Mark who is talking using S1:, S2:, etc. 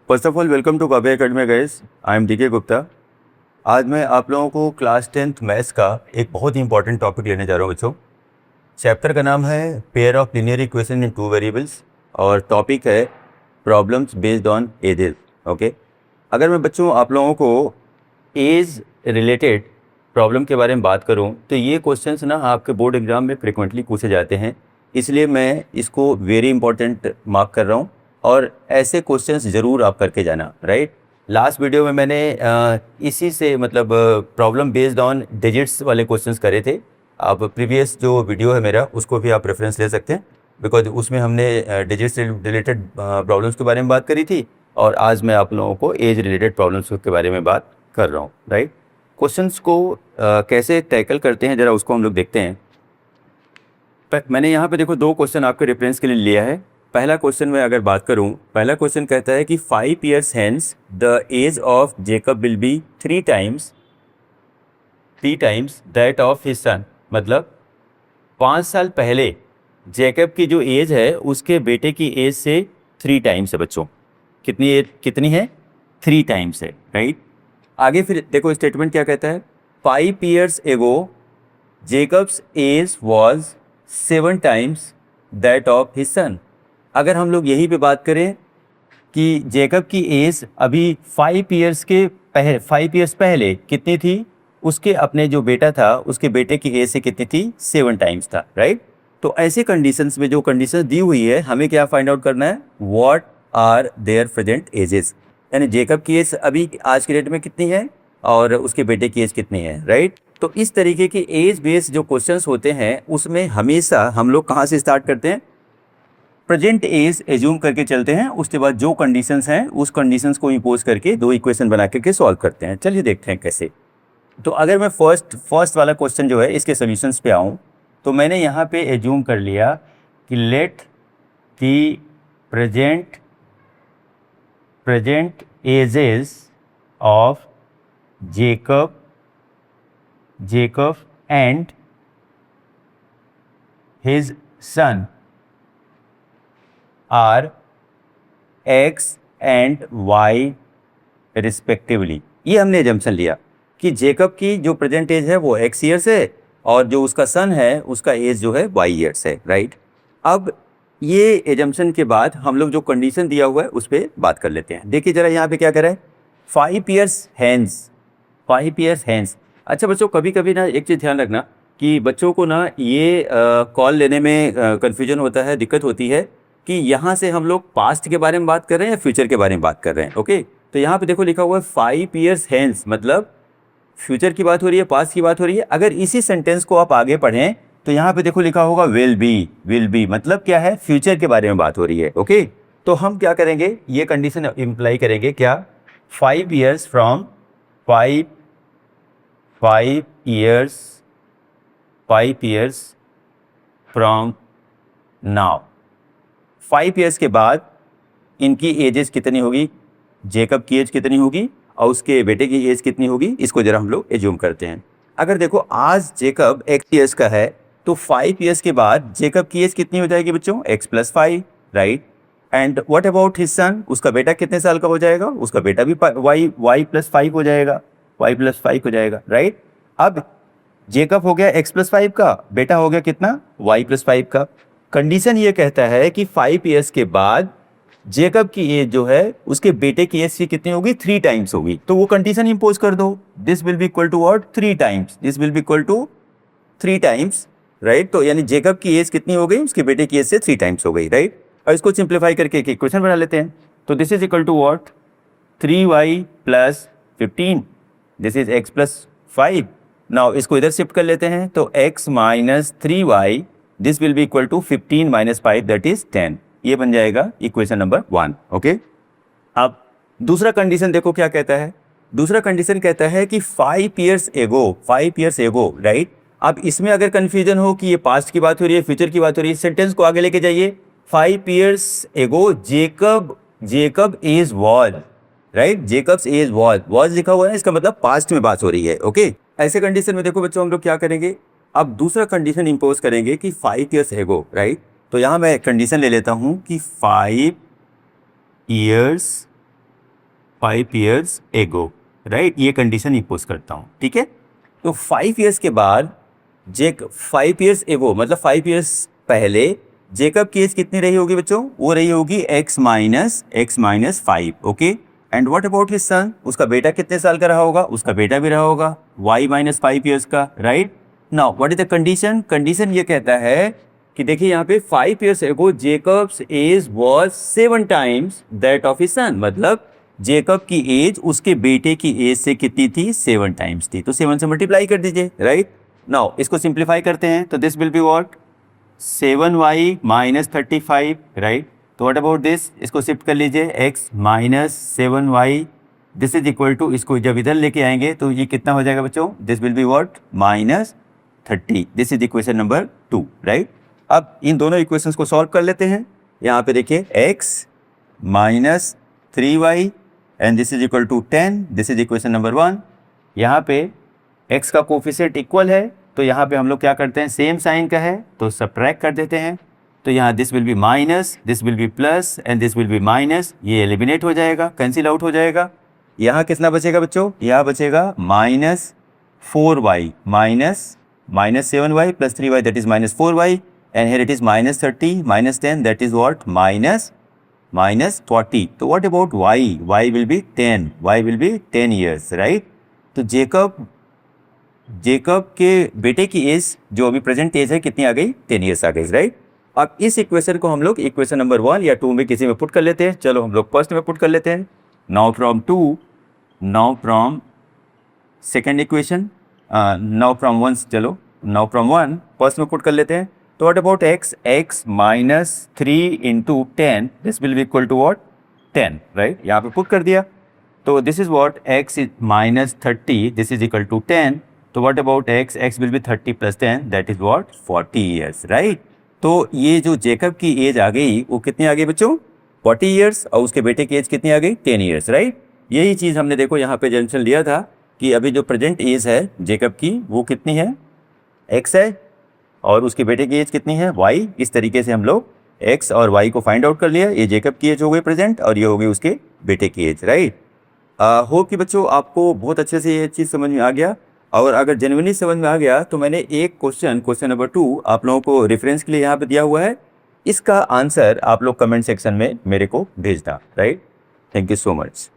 S1: First of all welcome to Kavya academy guys. I am DK Gupta. आज मैं आप लोगों को क्लास 10th मैथ्स का एक बहुत ही इंपॉर्टेंट टॉपिक लेने जा रहा हूँ बच्चों। चैप्टर का नाम है pair of linear equation in two variables और टॉपिक है problems based on edges. Okay, अगर मैं बच्चों आप लोगों को एज रिलेटेड प्रॉब्लम के बारे में बात करूं तो ये क्वेश्चंस ना आपके बोर्ड एग्जाम में फ्रिक्वेंटली पूछे जाते हैं, इसलिए मैं इसको वेरी इंपॉर्टेंट मार्क कर रहा हूं और ऐसे क्वेश्चंस ज़रूर आप करके जाना। राइट, लास्ट वीडियो में मैंने इसी से मतलब प्रॉब्लम बेस्ड ऑन डिजिट्स वाले क्वेश्चंस करे थे। आप प्रीवियस जो वीडियो है मेरा उसको भी आप रेफरेंस ले सकते हैं, बिकॉज उसमें हमने डिजिट्स रिलेटेड प्रॉब्लम्स के बारे में बात करी थी और आज मैं आप लोगों को एज रिलेटेड प्रॉब्लम्स के बारे में बात कर रहा हूँ। राइट, क्वेश्चंस को कैसे टैकल करते हैं ज़रा उसको हम लोग देखते हैं। मैंने यहाँ पे देखो दो क्वेश्चन आपके रेफरेंस के लिए लिया है। पहला क्वेश्चन में अगर बात करूँ, पहला क्वेश्चन कहता है कि 5 years hence the age of Jacob will be three times that of his son। मतलब 5 साल पहले जैकब की जो एज है उसके बेटे की एज से 3 times है बच्चों। कितनी है? 3 times है। राइट, आगे फिर देखो स्टेटमेंट क्या कहता है। 5 years ago Jacob's age was 7 times that of his son। अगर हम लोग यहीं पे बात करें कि जेकब की एज अभी 5 years पहले कितनी थी, उसके अपने जो बेटा था उसके बेटे की एज से कितनी थी? 7 times था। राइट, तो ऐसे कंडीशंस में जो कंडीशंस दी हुई है हमें क्या फाइंड आउट करना है, what are their present ages, यानी जेकब की एज अभी आज के डेट में कितनी है और उसके बेटे की एज कितनी है। राइट, तो इस तरीके के एज बेस्ड जो क्वेश्चंस होते हैं उसमें हमेशा हम लोग कहाँ से स्टार्ट करते हैं, प्रेजेंट एज एज्यूम करके चलते हैं। उसके बाद जो कंडीशंस हैं उस कंडीशंस को इम्पोज करके दो इक्वेशन बना करके सॉल्व करते हैं। चलिए देखते हैं कैसे। तो अगर मैं फर्स्ट वाला क्वेश्चन जो है इसके सॉल्यूशंस पे आऊँ तो मैंने यहाँ पे एज्यूम कर लिया कि let the present ages of Jacob and his son are x and y respectively. ये हमने एजम्पशन लिया कि जेकब की जो प्रेजेंट एज है वो एक्स ईयर्स है और जो उसका सन है उसका एज जो है वाई ईयर्स है। राइट, अब ये एजम्पशन के बाद हम लोग जो कंडीशन दिया हुआ है उस पर बात कर लेते हैं। देखिए जरा यहाँ पे क्या करें, 5 years hence। अच्छा बच्चों, कभी कभी ना एक चीज़ ध्यान रखना कि बच्चों को ना ये कॉल लेने में कन्फ्यूजन होता है, दिक्कत होती है कि यहाँ से हम लोग पास्ट के बारे में बात कर रहे हैं या फ्यूचर के बारे में बात कर रहे हैं। ओके, तो यहाँ पे देखो लिखा हुआ है 5 years hence, मतलब फ्यूचर की बात हो रही है, पास्ट की बात हो रही है। अगर इसी सेंटेंस को आप आगे पढ़ें तो यहाँ पे देखो लिखा होगा विल बी, मतलब क्या है, फ्यूचर के बारे में बात हो रही है। ओके, तो हम क्या करेंगे, ये कंडीशन इम्प्लाई करेंगे क्या, 5 years from 5 years from now. 5 years के बाद इनकी एजेस कितनी होगी, जेकब की एज कितनी होगी और उसके बेटे की एज कितनी होगी, इसको जरा हम लोग एज्यूम करते हैं। अगर देखो आज जेकब एक्स ईयर्स का है तो 5 years के बाद जेकब की एज कितनी हो जाएगी बच्चों, x+5। Right, and what about his son, उसका बेटा कितने साल का हो जाएगा, उसका बेटा भी y+5 हो जाएगा, y+5 हो जाएगा। राइट, अब जेकब हो गया x+5 का, बेटा हो गया कितना, y+5 का। कंडीशन ये कहता है कि 5 years के बाद जेकब की एज जो है उसके बेटे की एज से कितनी होगी, 3 times होगी। तो वो कंडीशन इंपोज कर दो, this will be equal to what, 3 times, this will be equal to 3 times। Right, तो यानी जेकब की एज कितनी हो गई, उसके बेटे की एज से 3 times हो गई। राइट, और इसको सिंप्लीफाई करके एक इक्वेशन बना लेते हैं। तो this is equal to what, 3y+15, this is x+5। Now इसको इधर शिफ्ट कर लेते हैं तो x - 3y, this will be equal to 15 - 5 that is 10। ये बन जाएगा इक्वेशन नंबर 1। ओके, अब दूसरा कंडीशन देखो क्या कहता है। दूसरा कंडीशन कहता है कि 5 years ago। राइट, अब इसमें अगर कंफ्यूजन हो कि ये पास्ट की बात हो रही है, फ्यूचर की बात हो रही है, सेंटेंस को आगे लेके जाइए। 5 years ago Jacob age was. Right, Jacob's age was लिखा हुआ है, इसका मतलब पास्ट में बात हो रही है। ओके, ऐसे कंडीशन में देखो बच्चों हम लोग क्या करेंगे, अब दूसरा कंडीशन इंपोज करेंगे कि 5 years ago। राइट, तो यहाँ मैं कंडीशन ले लेता हूँ कि 5 years 5 years ago, राइट? ये कंडीशन इम्पोज करता हूँ, ठीक है? तो 5 years के बाद 5 years ago मतलब 5 years पहले जेकब की एज कितनी रही होगी बच्चों? वो रही होगी x minus 5, okay? And what about his son? उसका बेटा कितने साल का रहा होगा? उसका बेटा भी रहा होगा y माइनस 5 years का, right? Now what is the condition? Condition ये कहता है कि देखिए यहाँ पे 5 years ago Jacob's age was 7 times that of his son, मतलब जेकब की एज उसके बेटे की एज से कितनी थी? 7 times थी। तो 7 से मल्टीप्लाई कर दीजिए, राइट? नाउ इसको सिंप्लीफाई करते हैं तो this will be what? 7y minus 35, right? तो व्हाट अबाउट दिस? इसको शिफ्ट कर लीजिए, x minus 7y, this is equal to, इसको जब इधर लेके आएंगे तो ये कितना हो जाएगा बच्चों? This will be what? Minus 30। This is equation number 2, right? अब इन दोनों इक्वेशंस को सॉल्व कर लेते हैं। यहाँ पे देखिए x minus 3y and this is equal to 10, this is equation number 1। यहाँ पे x का कोफिशिएंट इक्वल है तो यहाँ पे हम लोग क्या करते हैं? सेम साइन का है तो सब्ट्रैक्ट कर देते हैं। तो यहाँ this will B minus, this will B plus and this will B minus, ये एलिमिनेट हो जाएगा, कैंसिल आउट हो जाएगा। यहाँ कितना बचेगा बच्चों? यहाँ बचेगा minus 4y minus 7y plus 3y that is minus 4y and here it is minus 30 minus 10 that is what? Minus 40। तो what about y? y will be 10, y will be 10 years, right? तो Jacob के बेटे की as जो अभी present as है कितनी आ गई? 10 years आ गई, राइट? अब इस इक्वेशन को हम लोग इक्वेशन नंबर 1 या 2 में किसी में पुट कर लेते हैं। चलो हम लोग फर्स्ट में पुट कर लेते हैं। Now from second equation, now from 1 first में पुट कर लेते हैं। तो what about x minus 3 into 10, this will be equal to what? 10, right? यहाँ पे पुट कर दिया। तो this is what? x is minus 30, this is equal to 10। तो what about x will be 30 plus 10 that is what? 40 years, right? तो ये जो Jacob की एज आ गई वो कितनी आ गई बच्चों? 40 years और उसके बेटे की एज कितनी आ गई? 10 years, राइट? यही चीज़ हमने देखो यहाँ पे जंक्शन लिया था कि अभी जो प्रेजेंट एज है जेकब की वो कितनी है? x है और उसके बेटे की एज कितनी है? y। इस तरीके से हम लोग x और y को फाइंड आउट कर लिया। ये जेकब की एज हो गई प्रेजेंट और ये हो गई उसके बेटे की एज, राइट? होप कि बच्चों आपको बहुत अच्छे से ये चीज़ समझ में आ गया। और अगर जेन्युइनली समझ में आ गया तो मैंने एक क्वेश्चन नंबर 2 आप लोगों को रेफरेंस के लिए यहाँ पे दिया हुआ है। इसका आंसर आप लोग कमेंट सेक्शन में मेरे को भेजना, right? Thank you so much.